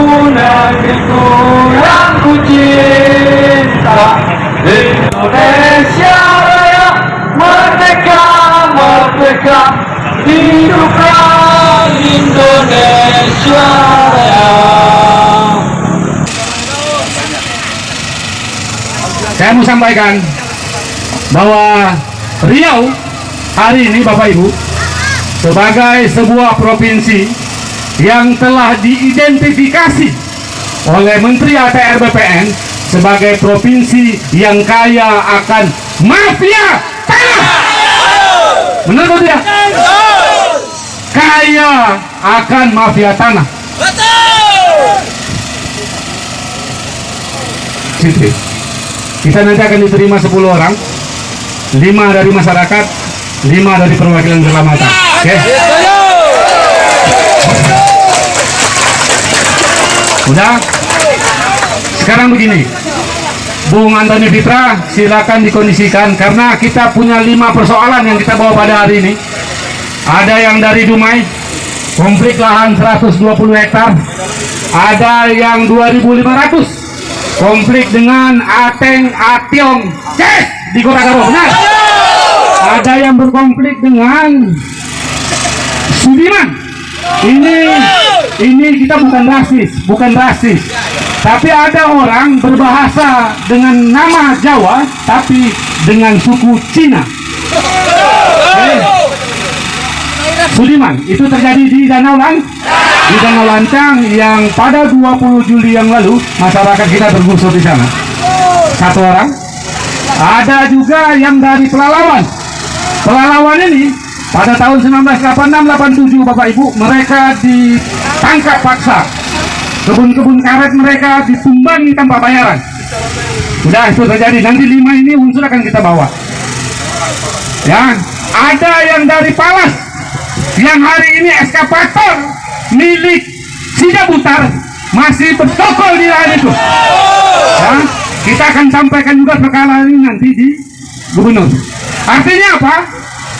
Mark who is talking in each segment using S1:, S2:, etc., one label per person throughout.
S1: negeriku yang ku cinta, Indonesia Raya, merdeka, merdeka, hiduplah Indonesia Raya.
S2: Saya mau sampaikan bahwa Riau hari ini Bapak Ibu sebagai sebuah provinsi yang telah diidentifikasi oleh Menteri ATR BPN sebagai provinsi yang kaya akan mafia tanah. Benar atau tidak? Kaya akan mafia tanah. Betul. Kita nanti akan diterima 10 orang, 5 dari masyarakat, 5 dari perwakilan Gerlamata. Oke? Udah? Sekarang begini, Bung Antoni Fitra, silakan dikondisikan karena kita punya 5 persoalan yang kita bawa pada hari ini. Ada yang dari Dumai, konflik lahan 120 hektar. Ada yang 2.500. Konflik dengan Ateng Ationg Ces di Kota Garut. Benar? Ada yang berkonflik dengan Sudirman. Ini kita bukan rasis, tapi ada orang berbahasa dengan nama Jawa tapi dengan suku Cina. Sudirman itu terjadi di Danau Lancang yang pada 20 Juli yang lalu masyarakat kita tergusur di sana. 1 orang. Ada juga yang dari Pelalawan ini pada tahun 1986-87 Bapak Ibu, mereka ditangkap paksa. Kebun-kebun karet mereka ditumbangi tanpa bayaran. Udah itu terjadi. Nanti 5 ini unsur akan kita bawa. Ya, ada yang dari Palas yang hari ini eskavator milik Sidabutar masih bertokol di lahan itu. Ya, kita akan sampaikan juga perkara ini nanti di gubernur. Artinya apa?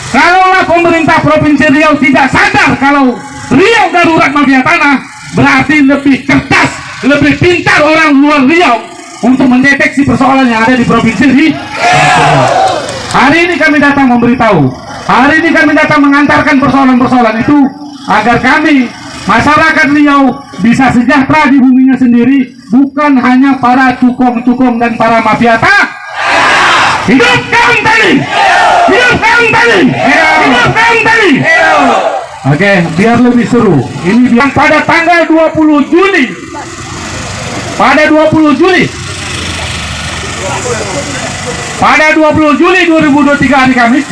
S2: Kalaulah pemerintah Provinsi Riau tidak sadar kalau Riau darurat mafia tanah, berarti lebih cerdas, lebih pintar orang luar Riau untuk mendeteksi persoalan yang ada di Provinsi Riau. Hari ini kami datang memberitahu, hari ini kami datang mengantarkan persoalan-persoalan itu agar kami masyarakat Riau bisa sejahtera di buminya sendiri, bukan hanya para cukong-cukong dan para mafia tanah. Hidup kaum tani! Hidup kaum tani! Hidup kaum tani! Oke, biar lebih seru. Ini yang pada tanggal 20 Juli. Pada 20 Juli 2023 hari Kamis,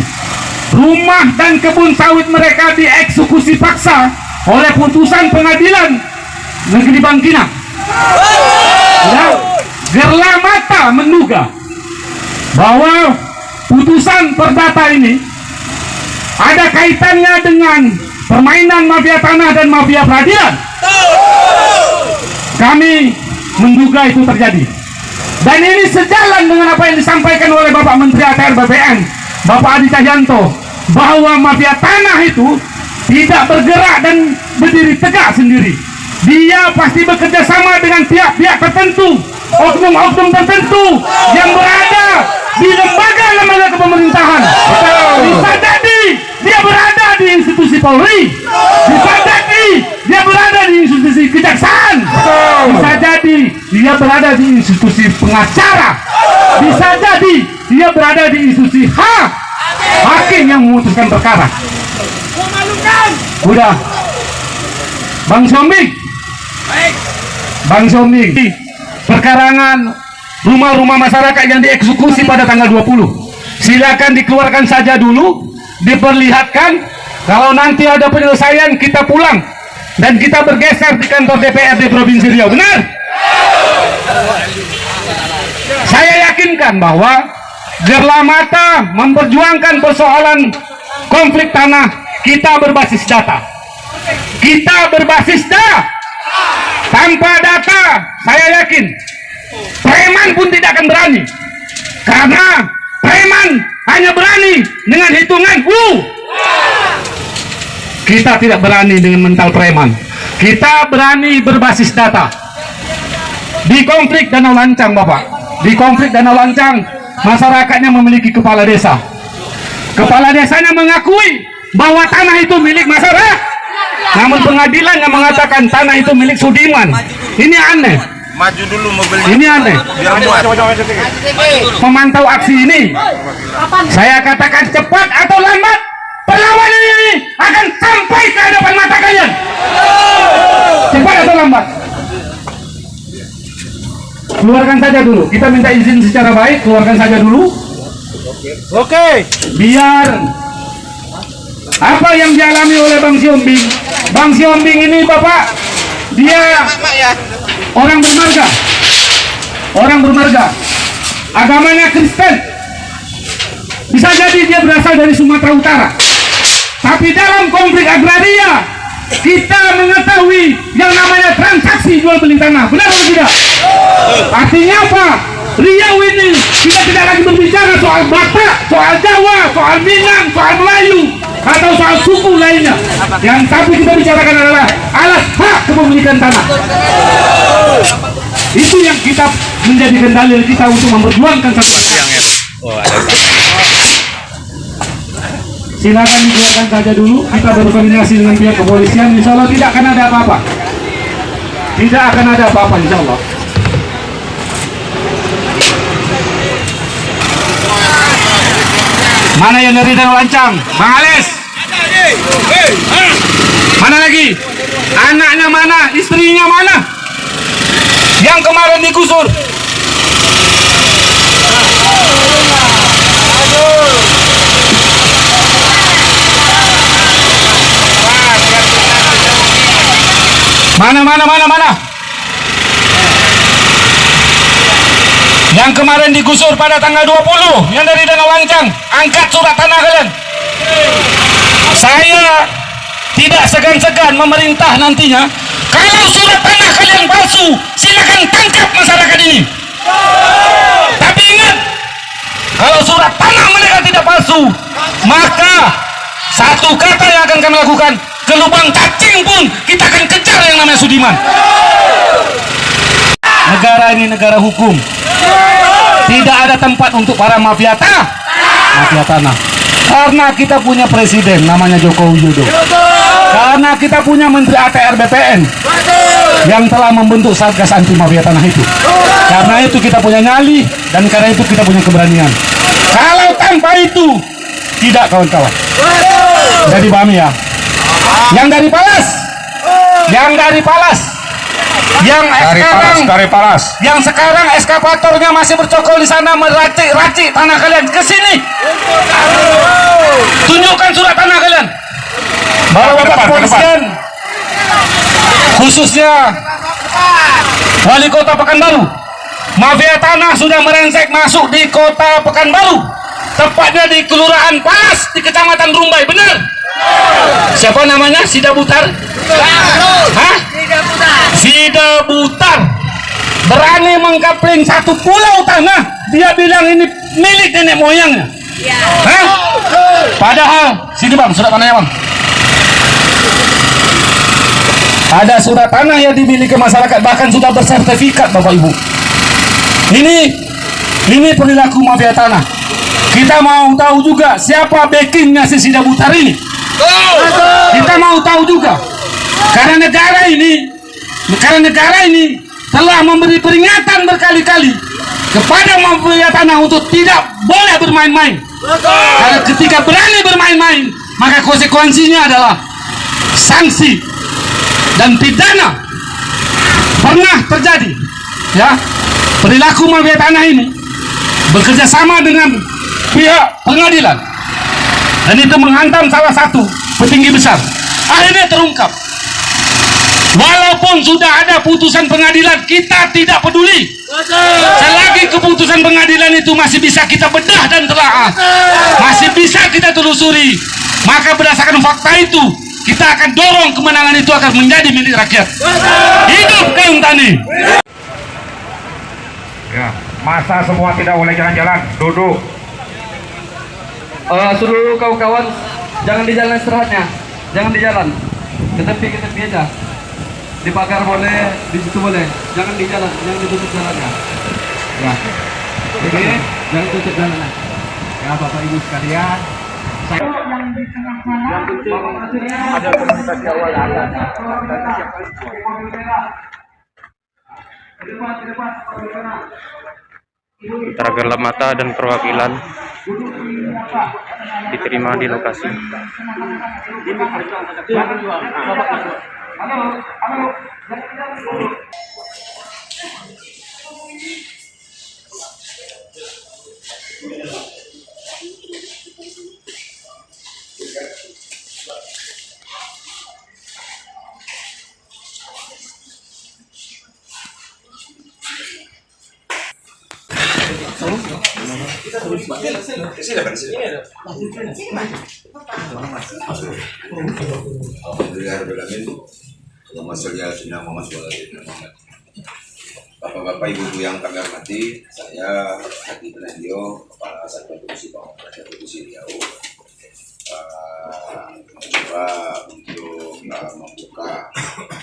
S2: rumah dan kebun sawit mereka dieksekusi paksa oleh putusan pengadilan negeri Bangkinang. Gerlamata menduga bahwa putusan perdata ini ada kaitannya dengan permainan mafia tanah dan mafia peradilan. Kami menduga itu terjadi, dan ini sejalan dengan apa yang disampaikan oleh Bapak Menteri ATR BPN, Bapak Adi Cahyanto, bahwa mafia tanah itu tidak bergerak dan berdiri tegak sendiri. Dia pasti bekerja sama dengan pihak-pihak tertentu, oknum-oknum tertentu yang berada di lembaga-lembaga kepemerintahan. Bisa jadi dia berada di institusi Polri, bisa jadi dia berada di institusi kejaksaan, bisa jadi dia berada di institusi pengacara, bisa jadi dia berada di institusi hakim yang memutuskan perkara. Udah, Bang Sombing, perkarangan rumah-rumah masyarakat yang dieksekusi pada tanggal 20, silakan dikeluarkan saja dulu, diperlihatkan. Kalau nanti ada penyelesaian, kita pulang dan kita bergeser di kantor DPRD Provinsi Riau. Benar? Saya yakinkan bahwa Gerlamata memperjuangkan persoalan konflik tanah. Kita berbasis data. Tanpa data, saya yakin preman pun tidak akan berani, karena preman hanya berani dengan hitungan Kita tidak berani dengan mental preman, kita berani berbasis data. Di konflik Danau Lancang, Bapak, di konflik Danau Lancang, masyarakatnya memiliki kepala desa. Kepala desanya mengakui bahwa tanah itu milik masyarakat, namun pengadilan yang mengatakan tanah itu milik Sudiman. Ini aneh.
S3: Maju dulu mobilnya.
S2: Ini aneh.
S3: Biar muat.
S2: Memantau aksi ini, saya katakan cepat atau lambat, perlawanan ini akan sampai ke hadapan mata kalian. Cepat atau lambat. Keluarkan saja dulu. Kita minta izin secara baik. Keluarkan saja dulu.
S3: Oke.
S2: Biar apa yang dialami oleh Bang Siombing. Bang Siombing ini, Bapak, dia orang bermarga. Orang bermarga. Agamanya Kristen. Bisa jadi dia berasal dari Sumatera Utara. Tapi dalam konflik agraria, kita mengetahui yang namanya transaksi jual beli tanah. Benar atau tidak? Artinya apa? Riau ini kita tidak lagi berbicara soal Batak, soal Jawa, soal Minang, soal Melayu, atau soal suku lainnya. Yang tapi kita bicarakan adalah alas hak kepemilikan tanah. Itu yang kita menjadikan dalil kita untuk memperjuangkan satu. Silakan dikeluarkan saja dulu. Kita berkoordinasi dengan pihak kepolisian. Insya Allah tidak akan ada apa-apa. Tidak akan ada apa-apa, insya Allah. Mana yang dari Danau Lancang? Bang Ales. Mana lagi? Anaknya mana? Istrinya mana? Yang kemarin digusur. Mana? Yang kemarin digusur pada tanggal 20, yang dari Danau Lancang, angkat surat tanah kalian. Saya tidak segan-segan memerintah nantinya, kalau surat tanah kalian palsu, silakan tangkap masyarakat ini. Tapi ingat, kalau surat tanah mereka tidak palsu, maka satu kata yang akan kami lakukan, ke lubang cacing pun kita akan kejar yang namanya Sudiman. Negara ini negara hukum. Tidak ada tempat untuk para mafia tanah. Mafia tanah. Karena kita punya presiden namanya Joko Widodo. Karena kita punya Menteri ATR BPN yang telah membentuk Satgas Anti Mafia Tanah itu. Karena itu kita punya nyali dan karena itu kita punya keberanian. Kalau tanpa itu tidak, kawan-kawan. Jadi pahami ya. Yang dari Palas, yang sekarang eskavatornya masih bercokol di sana meracik tanah kalian, ke sini. Tunjukkan surat tanah kalian. Bapak kepolisian, khususnya Wali Kota Pekanbaru, mafia tanah sudah merengsek masuk di Kota Pekanbaru, tepatnya di Kelurahan Palas di Kecamatan Rumbai. Benar? Siapa namanya? Sida Butar? Hah? Sida Butar berani mengkapling satu pulau tanah. Dia bilang ini milik nenek moyangnya. Hah? Padahal sini bang, surat tanahnya bang. Ada surat tanah yang dimiliki masyarakat, bahkan sudah bersertifikat, Bapak Ibu. Ini perilaku mafia tanah. Kita mau tahu juga siapa backingnya si Sida Butar ini. Kita mau tahu juga, karena negara ini telah memberi peringatan berkali-kali kepada mafia tanah untuk tidak boleh bermain-main. Karena ketika berani bermain-main, maka konsekuensinya adalah sanksi dan pidana. Pernah terjadi, ya, perilaku mafia tanah ini bekerja sama dengan pihak pengadilan. Dan itu menghantam salah satu petinggi besar. Akhirnya terungkap. Walaupun sudah ada putusan pengadilan, kita tidak peduli. Selagi keputusan pengadilan itu masih bisa kita bedah dan telaah, masih bisa kita telusuri, maka berdasarkan fakta itu, kita akan dorong kemenangan itu akan menjadi milik rakyat. Hidup Kayung Tani.
S3: Ya, masa semua tidak boleh jalan-jalan, duduk.
S1: Seluruh kawan-kawan, jangan di jalan istirahatnya, jangan di jalan, ke tepi aja. Di pagar boleh, di situ boleh. Jangan di jalan, jangan ditutup jalannya. Ya. Oke, jangan tutup jalannya. Ya, Bapak Ibu sekalian. Saya yang di tengah sana. Yang penting ada komunikasi awal ada.
S4: Antara gelap mata dan perwakilan diterima di lokasi.
S5: Bapak-bapak, ibu-ibu yang kami hormati, saya Hadi Benandio, Kepala Satuan Polisi Pamong Praja Provinsi Riau, mencoba untuk membuka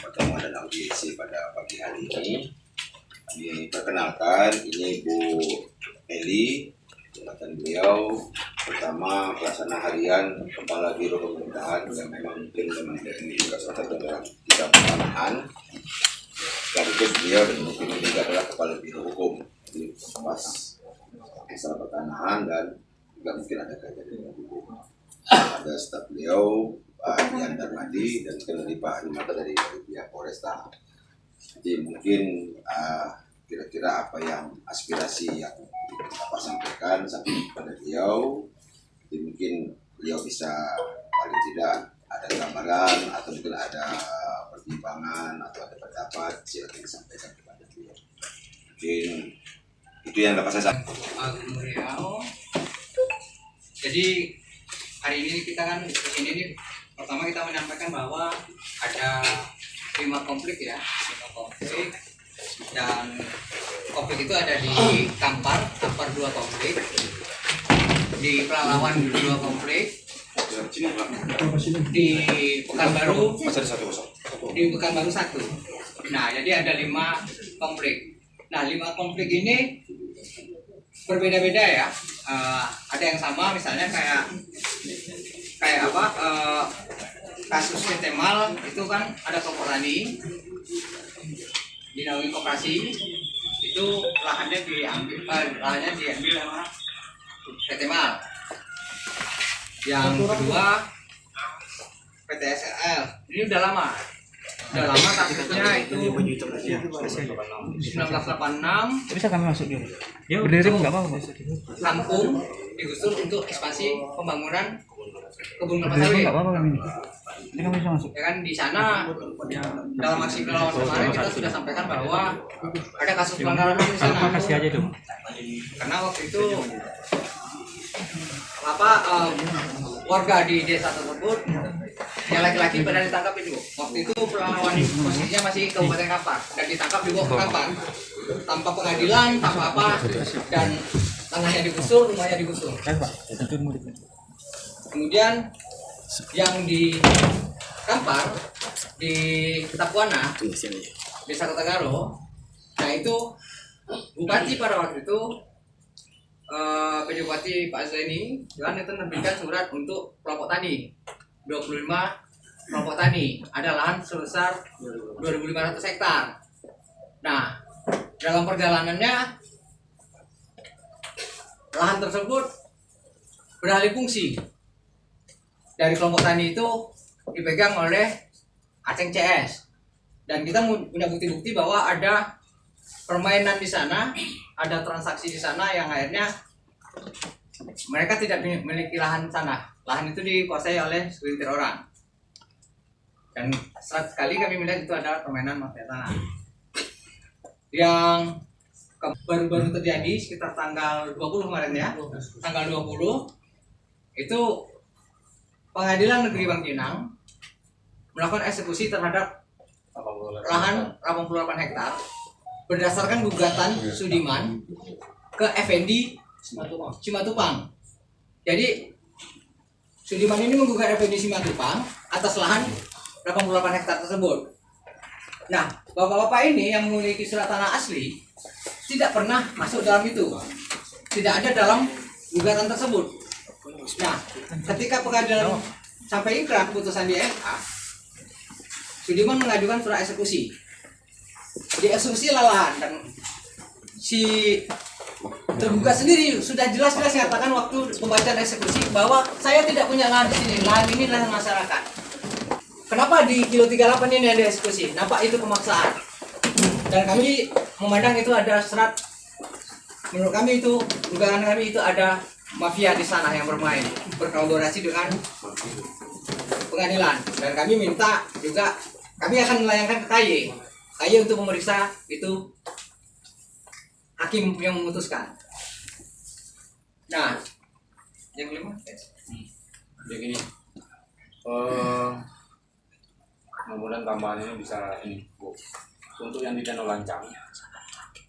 S5: pertemuan dan audiensi pada pagi hari ini. Kami perkenalkan, ini Bu Eli, jabatan beliau pertama pelaksana harian Kepala Biro Pemerintahan yang memang mungkin ini juga salah satu dalam kita pertanahan. Sekaligus beliau dan mungkin juga adalah Kepala Biro Hukum di pas masalah pertanahan dan juga mungkin ada kaitan dengan hukum. Ada staf beliau Pak Dian Darmadi dan sekali Pak Harimata dari pihak Polresta. Jadi mungkin kira-kira apa yang aspirasi yang Bapak sampaikan sampai kepada beliau, jadi mungkin beliau bisa paling tidak ada gambaran atau mungkin ada pertimbangan atau ada pendapat silakan disampaikan kepada beliau. Mungkin itu yang dapat saya sampaikan.
S6: Jadi hari ini kita kan kesini nih, pertama kita menyampaikan bahwa ada 5 konflik ya, 5 konflik, dan konflik itu ada di Kampar 2 konflik, di Pelalawan 2 konflik, di Pekanbaru di Pekanbaru 1. Nah, jadi ada 5 konflik. Nah, 5 konflik ini berbeda-beda ya. Ada yang sama, misalnya kayak apa? Kasus PT Mal itu kan ada kelompok tani dinaungi koperasi, itu lahannya diambil sama PT Mal. Yang kedua PT SL, ini udah lama kasusnya itu 1986.
S4: Bisa kami masuk dulu. Ya, berdiri nggak apa-apa.
S6: Kampung digusur untuk ekspansi pembangunan kebun kelapa
S4: Berdiri
S6: sawit.
S4: nggak apa-apa kami. Ini kami bisa masuk.
S6: Ya kan di sana dalam aksi relawan kemarin kita sudah sampaikan bahwa ada kasus pelanggaran HAM di sana.
S4: Kasih aja dong.
S6: Karena waktu itu warga di desa tersebut yang laki-laki pada ditangkap itu. Waktu itu perlawan posisinya masih Kabupaten Kampar dan ditangkap dibawa ke Kampar tanpa pengadilan, tanpa apa, dan tanahnya digusur, rumahnya digusur. Kemudian yang di Kampar di Tapuana, Desa Kotagaro, nah itu bupati pada waktu itu Bupati Pak Zaini Johan itu menerbitkan surat untuk kelompok tani 25 kelompok tani, ada lahan sebesar 2.500 hektar. Nah, dalam perjalanannya lahan tersebut beralih fungsi dari kelompok tani itu dipegang oleh Aceng CS, dan kita punya bukti-bukti bahwa ada permainan di sana, ada transaksi di sana yang akhirnya mereka tidak memiliki lahan sana. Lahan itu dikuasai oleh segelintir orang. Dan sekali kami melihat itu adalah permainan mafia tanah. Yang baru-baru terjadi sekitar tanggal 20 kemarin ya. Tanggal 20 itu Pengadilan Negeri Bangkinang melakukan eksekusi terhadap lahan 88 hektar berdasarkan gugatan Sudiman ke Effendi Simatupang. Jadi Sudiman ini menggugat Effendi Simatupang atas lahan 88 hektar tersebut. Nah, bapak-bapak ini yang memiliki surat tanah asli tidak pernah masuk dalam itu, tidak ada dalam gugatan tersebut. Nah, ketika pengadilan sampai ingkrah keputusan di MA, Sudirman mengajukan surat eksekusi. Dieksekusi lahan dan si tergugat sendiri sudah jelas-jelas nyatakan waktu pembacaan eksekusi bahwa saya tidak punya lahan di sini, lahan ini lahan masyarakat. Kenapa di kilo 38 ini ada eksekusi? Nampak itu pemaksaan. Dan kami memandang itu ada serat. Menurut kami itu, dugaan kami itu ada mafia di sana yang bermain, berkolaborasi dengan pengadilan. Dan kami minta juga, kami akan melayangkan ke KY untuk memeriksa itu hakim yang memutuskan. Nah, yang kelima,
S4: Begini, kemudian tambahan ini bisa ini Bu. Untuk yang di Danau Lancang,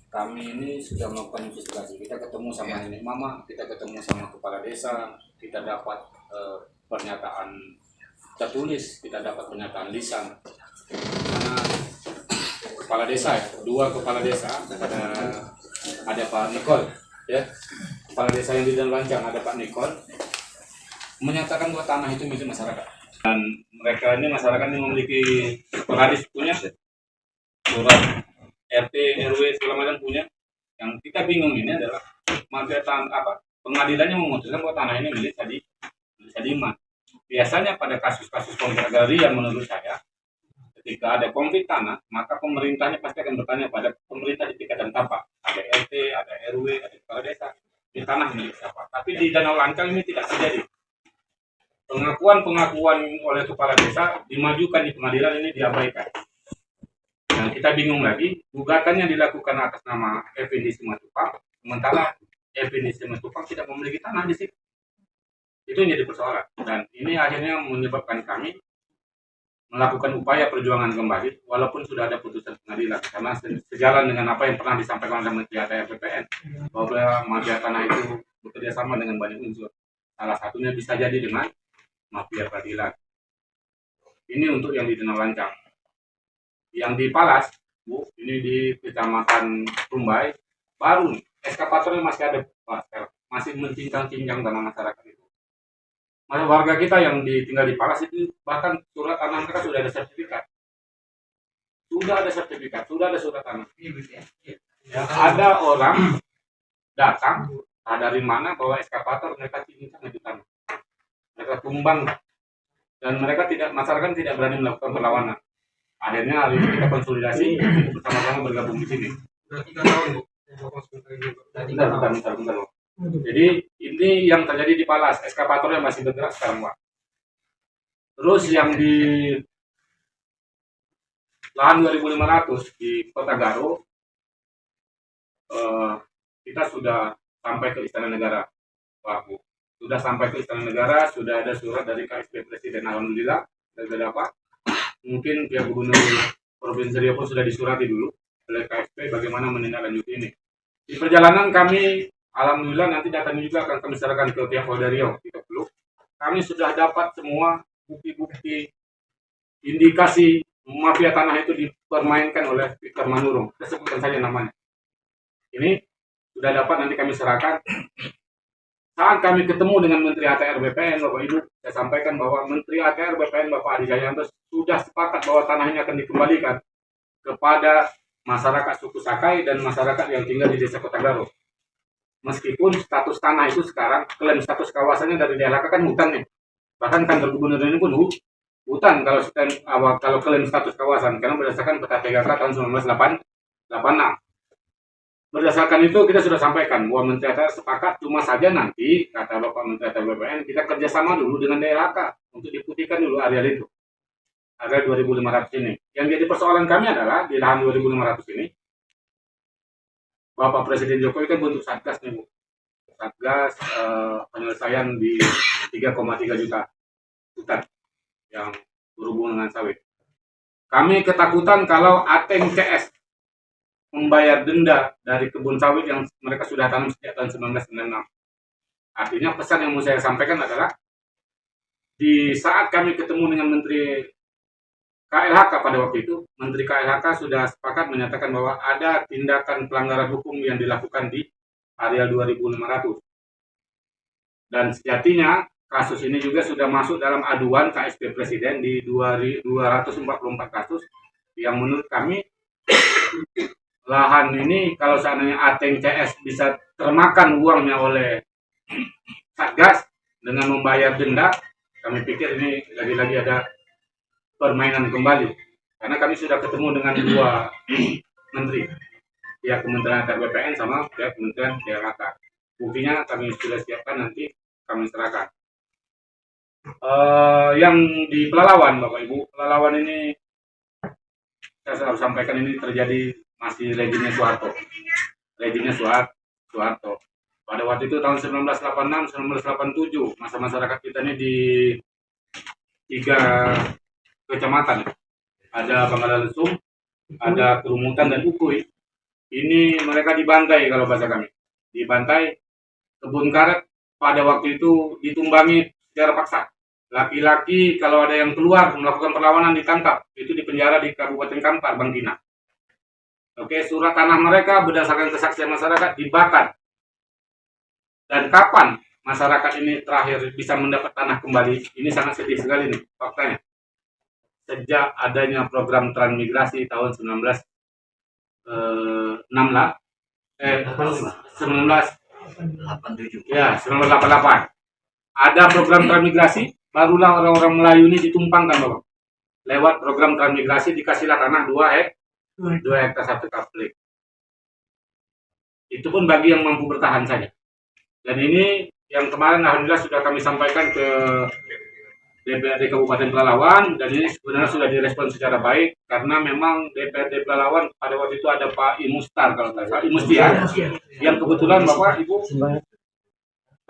S4: kami ini sudah melakukan investigasi. Kita ketemu sama ini Mama, kita ketemu sama kepala desa, kita dapat pernyataan tertulis, kita dapat pernyataan lisan. Karena kepala desa ya, dua kepala desa, ada Pak Nikol, ya, kepala desa yang di Danau Lancang ada Pak Nikol, menyatakan bahwa tanah itu milik masyarakat. Dan mereka ini masyarakat ini memiliki pelaris punya surat RT RW segala macam punya. Yang kita bingung ini adalah pengadilannya memutuskan bahwa tanah ini milik Sadiman. Biasanya pada kasus-kasus konflik agraria menurut saya, ketika ada konflik tanah, maka pemerintahnya pasti akan bertanya pada pemerintah di tingkatan tapak. Ada RT, ada RW, ada kepala desa, di tanah milik siapa. Tapi di Danau Lancang ini tidak terjadi. Pengakuan oleh kepala desa dimajukan di pengadilan ini diabaikan. Dan kita bingung lagi, gugatannya dilakukan atas nama Effendi Simatupang, sementara Effendi Simatupang tidak memiliki tanah di situ. Itu yang jadi persoalan. Dan ini akhirnya menyebabkan kami melakukan upaya perjuangan kembali, walaupun sudah ada putusan pengadilan. Karena sejalan dengan apa yang pernah disampaikan oleh Menteri ATR BPN, bahwa mafia tanah itu bekerja sama dengan banyak unsur. Salah satunya bisa jadi dengan mafia peradilan. Ini untuk yang di Danau Lancang. Yang di Palas, Bu, ini di Kecamatan Rumbai, baru nih, eskavatornya masih ada, Pak, masih mencincang-cincang tanah masyarakat itu. Warga kita yang tinggal di Palas itu, bahkan surat tanah mereka sudah ada sertifikat. Sudah ada sertifikat, sudah ada surat tanah. Ya, ada orang datang, dari mana bahwa eskavator mereka cincang di tanah. Mereka tumbang dan mereka masyarakat tidak berani melakukan perlawanan. Akhirnya hari ini kita konsolidasi bersama-sama bergabung di sini. Bentar. Jadi ini yang terjadi di Palas, eskavator yang masih bergerak sekarang, Pak. Terus yang di lahan 2.500 di Kota Garo, kita sudah sampai ke Istana Negara, Pak Bu. Sudah sampai ke Istana Negara, sudah ada surat dari KSP Presiden, alhamdulillah, sudah dapat. Mungkin pihak Gubernur Provinsi Riau pun sudah disurati dulu oleh KSP bagaimana menindaklanjuti ini. Di perjalanan kami, alhamdulillah nanti data ini juga akan kami serahkan ke pihak Polda Riau. Kami sudah dapat semua bukti-bukti indikasi mafia tanah itu dipermainkan oleh Victor Manurung. Kita sebutkan saja namanya. Ini sudah dapat, nanti kami serahkan. Saat kami ketemu dengan Menteri ATR BPN, Bapak Ibu, saya sampaikan bahwa Menteri ATR BPN Bapak Adi Jayanto sudah sepakat bahwa tanah ini akan dikembalikan kepada masyarakat suku Sakai dan masyarakat yang tinggal di Desa Kota Garo. Meskipun status tanah itu sekarang, klaim status kawasannya dari DLHK kan hutan nih. Bahkan kantor gubernur ini pun hutan kalau klaim status kawasan, karena berdasarkan peta PGK tahun 1986. Berdasarkan itu kita sudah sampaikan bahwa Menteri ATR sepakat, cuma saja nanti kata Bapak Menteri ATR BPN kita kerjasama dulu dengan DLHK untuk diputihkan dulu area itu, area 2.500 ini. Yang jadi persoalan kami adalah di lahan 2.500 ini Bapak Presiden Jokowi kan bentuk satgas nih Bu, satgas penyelesaian di 3,3 juta hutan yang berhubungan dengan sawit. Kami ketakutan kalau Ateng CS membayar denda dari kebun sawit yang mereka sudah tanam sejak tahun 1996. Artinya pesan yang mau saya sampaikan adalah di saat kami ketemu dengan Menteri KLHK pada waktu itu, Menteri KLHK sudah sepakat menyatakan bahwa ada tindakan pelanggaran hukum yang dilakukan di area 2500. Dan sejatinya kasus ini juga sudah masuk dalam aduan KSP Presiden di 244 kasus yang menurut kami lahan ini kalau seandainya Ateng CS bisa termakan uangnya oleh Satgas dengan membayar denda, kami pikir ini lagi-lagi ada permainan kembali. Karena kami sudah ketemu dengan dua menteri, pihak Kementerian BPN sama pihak Kementerian KLHK. Buktinya kami sudah siapkan, nanti kami serahkan. Yang di Pelalawan, Bapak Ibu, Pelalawan ini saya harus sampaikan ini terjadi masih rejimnya Soeharto. Rejimnya Soeharto. Pada waktu itu tahun 1986, 1987, masa masyarakat kita ini di 3 kecamatan. Ada Pangkalan Lesung, ada Kerumutan dan Ukui. Ini mereka dibantai kalau bahasa kami. Dibantai, kebun karet pada waktu itu ditumbangi secara paksa. Laki-laki kalau ada yang keluar melakukan perlawanan ditangkap, itu dipenjara di Kabupaten Kampar, Bangkina. Oke, surat tanah mereka berdasarkan kesaksian masyarakat dibakar. Dan kapan masyarakat ini terakhir bisa mendapat tanah kembali? Ini sangat sedih sekali nih faktanya. Sejak adanya program transmigrasi tahun 1988. Ya, 1988. Ada program transmigrasi, barulah orang-orang Melayu ini ditumpangkan, Bapak. Lewat program transmigrasi dikasihlah tanah 2 hektar 1 kaplik. Itu pun bagi yang mampu bertahan saja. Dan ini yang kemarin alhamdulillah sudah kami sampaikan ke DPRD Kabupaten Pelalawan, dan ini sebenarnya sudah direspon secara baik karena memang DPRD Pelalawan pada waktu itu ada Pak Imustar kalau tidak salah, Imustiar, yang kebetulan Bapak Ibu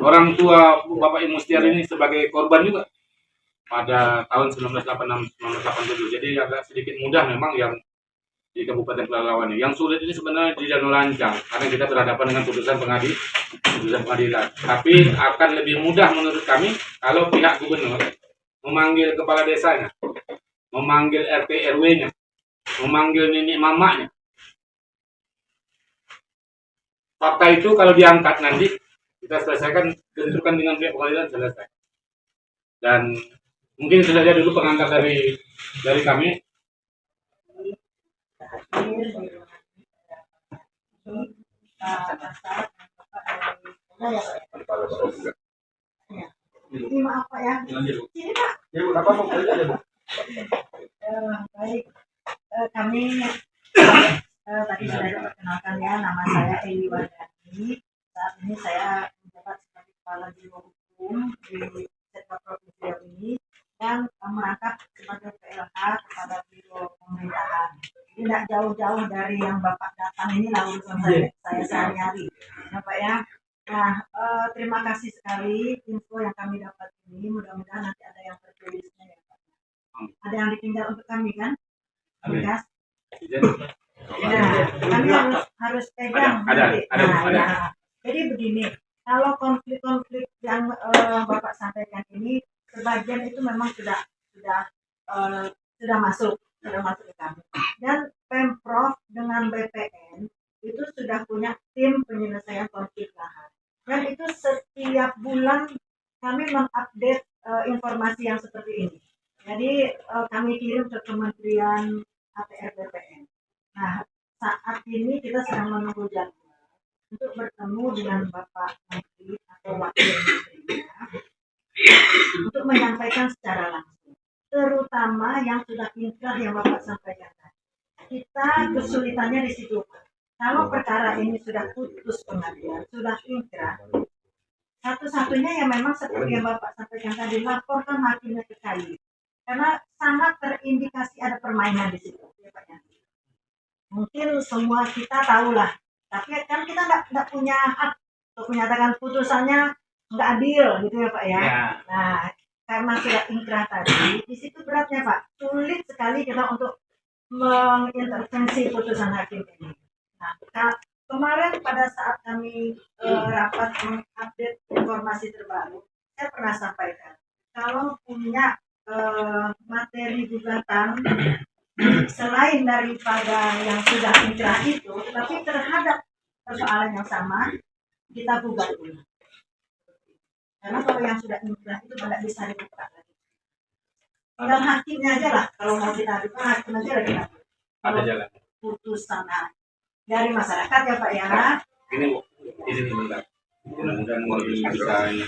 S4: orang tua Bapak Imustiar ini sebagai korban juga pada tahun 1986-1987. Jadi agak sedikit mudah memang yang di Kabupaten Pelalawan ini. Yang sulit ini sebenarnya di Danau Lancang karena kita berhadapan dengan putusan pengadilan. Tapi akan lebih mudah menurut kami kalau pihak gubernur memanggil kepala desanya, memanggil RT RW-nya, memanggil nenek mamanya. Fakta itu kalau diangkat nanti kita selesaikan, benturkan dengan pihak pengadilan, selesai. Dan mungkin itu saja dulu pengantar dari kami.
S7: Maaf Pak ya. Sini Pak. Baik, kami tadi sudah diperkenalkan ya, nama saya Eli Wardani. Saat ini saya menjabat sebagai Kepala Biro Hukum di sektor Provinsi Riau ini dan merangkap sebagai PLH kepada Biro Pemerintahan. Tidak jauh-jauh dari yang Bapak datang ini lalu saya sehari-hari. Ya Pak ya. Nah, terima kasih sekali info yang kami dapat ini. Mudah-mudahan nanti ada yang tertulisnya ya Pak. Ada yang ditinggal untuk kami kan? Tugas. Ya, kami harus pegang.
S4: Ada.
S7: Ya. Jadi begini, kalau konflik-konflik yang Bapak sampaikan ini, sebagian itu memang sudah masuk ke kami. Dan Pemprov dengan BPN itu sudah punya tim penyelesaian konflik lahan. Dan itu setiap bulan kami mengupdate informasi yang seperti ini. Jadi kami kirim ke Kementerian APR BPN. Nah, saat ini kita sedang menunggu jadwal untuk bertemu dengan Bapak Menteri atau Wakil Menterinya untuk menyampaikan secara langsung, terutama yang sudah inkrah yang Bapak sampaikan tadi. Kita kesulitannya di situ. Kalau perkara ini sudah putus pengadilan, sudah inkrah, satu-satunya yang memang seperti yang Bapak sampaikan tadi, laporkan hakimnya ke KAI. Karena sangat terindikasi ada permainan di situ. Ya, Pak, ya. Mungkin semua kita tahulah. Tapi kan kita nggak punya hak untuk menyatakan putusannya nggak adil gitu ya Pak ya. Nah, karena sudah inkrah tadi, di situ beratnya Pak. Sulit sekali kita untuk mengintervensi putusan hakim ini. Nah, kemarin pada saat kami rapat mengupdate informasi terbaru, saya pernah sampaikan kalau punya materi gugatan selain daripada yang sudah inkrah itu, tapi terhadap persoalan yang sama kita gugat dulu. Karena kalau yang sudah inkrah itu tidak bisa dibuka lagi. Tinggal hakimnya aja lah, kalau mau kita buka hakim aja lah kita.
S4: Ada jalan.
S7: Putusan dari masyarakat ya Pak ya.
S4: Ini Bu, izin sebentar. Mudah-mudahan mau bisa ini.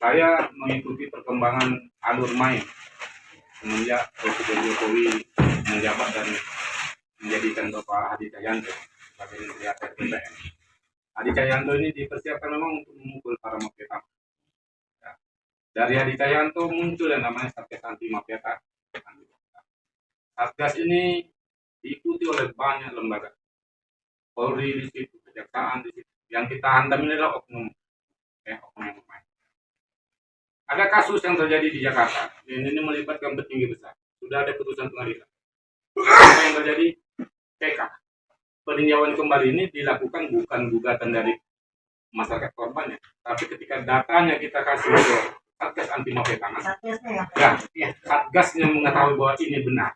S4: Saya mengikuti perkembangan alur main semenjak Presiden Jokowi menjabat dan menjadikan Bapak Hadi Cahyanto sebagai Menteri ATR BPN. Hadi Cahyanto ini dipersiapkan memang untuk memukul para mafia tanah. Ya. Dari Hadi Cahyanto muncul yang namanya Satgas Anti Mafia Tanah. Satgas ini diikuti oleh banyak lembaga. Polri di situ, kejaksaan di situ. Yang kita hantam ini adalah oknum yang bermain. Ada kasus yang terjadi di Jakarta, dan ini melibatkan petinggi besar. Sudah ada putusan pengadilan. Apa yang terjadi? PK. Peninjauan kembali ini dilakukan bukan gugatan dari masyarakat korbannya, tapi ketika datanya kita kasih ke Satgas Anti Mafia Tanah, Satgasnya mengetahui bahwa ini benar.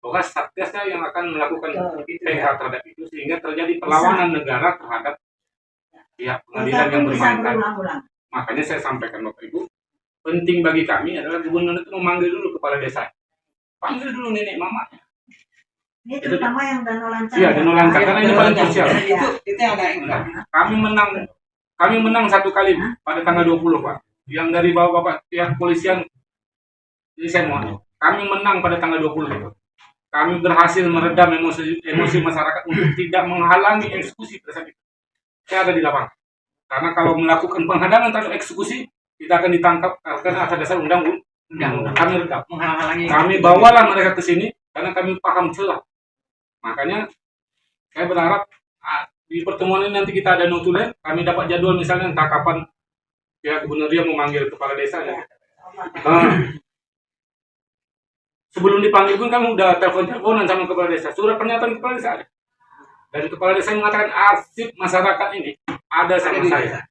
S4: Bahwa Satgasnya yang akan melakukan PK terhadap itu, sehingga terjadi perlawanan negara terhadap pihak pengadilan yang bermain. Makanya saya sampaikan Bapak Ibu, penting bagi kami adalah gubernur itu memanggil dulu kepala desa. Panggil dulu nenek mama.
S7: Ini terutama yang Danau Lancang.
S4: Iya, Danau Lancang, karena ini paling krusial.
S6: Itu yang ada.
S4: Kami menang satu kali pada tanggal 20, Pak. Yang dari bawah Bapak pihak kepolisian, ini saya mohon. Kami menang pada tanggal 20. Kami berhasil meredam emosi masyarakat untuk tidak menghalangi eksekusi tersebut. Saya ada di lapangan. Karena kalau melakukan penghadangan terhadap eksekusi, kita akan ditangkap karena atas dasar undang-undang. Kami redam. Kami bawalah mereka ke sini karena kami paham celah. Makanya saya berharap di pertemuan ini nanti kita ada notulen, kami dapat jadwal misalnya entah kapan pihak gubernur dia memanggil kepala desa. Sebelum dipanggil pun kami udah telepon-teleponan sama kepala desa. Surat pernyataan kepala desa ada. Dan kepala desa mengatakan arsip masyarakat ini ada sama saya.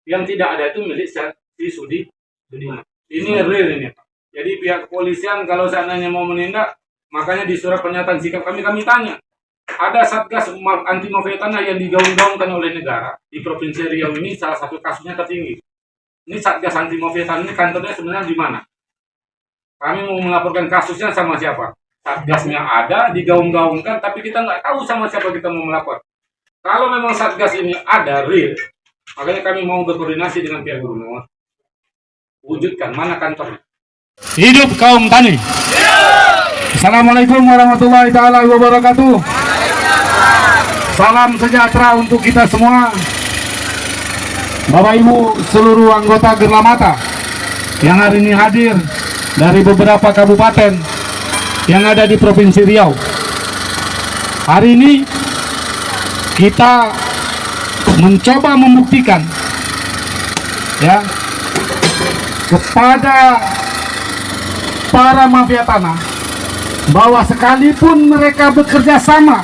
S4: Yang tidak ada itu milik si Sudiman. Ini real ini, Pak. Jadi pihak kepolisian kalau seandainya mau menindak, makanya di surat pernyataan sikap kami tanya. Ada Satgas Anti Mafia Tanah yang digaung-gaungkan oleh negara di Provinsi Riau ini, salah satu kasusnya tertinggi. Ini Satgas Anti Mafia Tanah ini kantornya sebenarnya di mana? Kami mau melaporkan kasusnya sama siapa? Satgasnya ada, digaung-gaungkan, tapi kita nggak tahu sama siapa kita mau melapor. Kalau memang Satgas ini ada, real, makanya kami mau berkoordinasi dengan pihak gubernur. Wujudkan mana kantornya.
S2: Hidup kaum tani. Assalamualaikum warahmatullahi taala wabarakatuh. Salam sejahtera untuk kita semua. Bapak Ibu seluruh anggota Gerlamata yang hari ini hadir dari beberapa kabupaten yang ada di Provinsi Riau. Hari ini kita mencoba membuktikan ya kepada para mafia tanah bahwa sekalipun mereka bekerja sama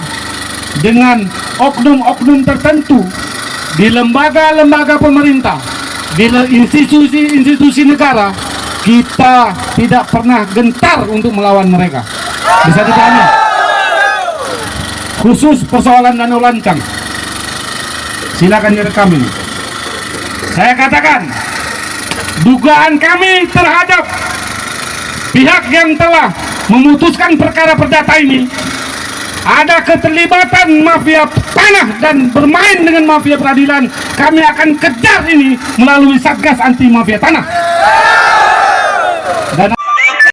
S2: dengan oknum-oknum tertentu di lembaga-lembaga pemerintah, di institusi-institusi negara, kita tidak pernah gentar untuk melawan mereka. Bisa dipahami? Khusus persoalan Danau Lancang, silakan direkam ini. Saya katakan, dugaan kami terhadap pihak yang telah memutuskan perkara perdata ini ada keterlibatan mafia tanah dan bermain dengan mafia peradilan. Kami akan kejar ini melalui Satgas Anti Mafia Tanah.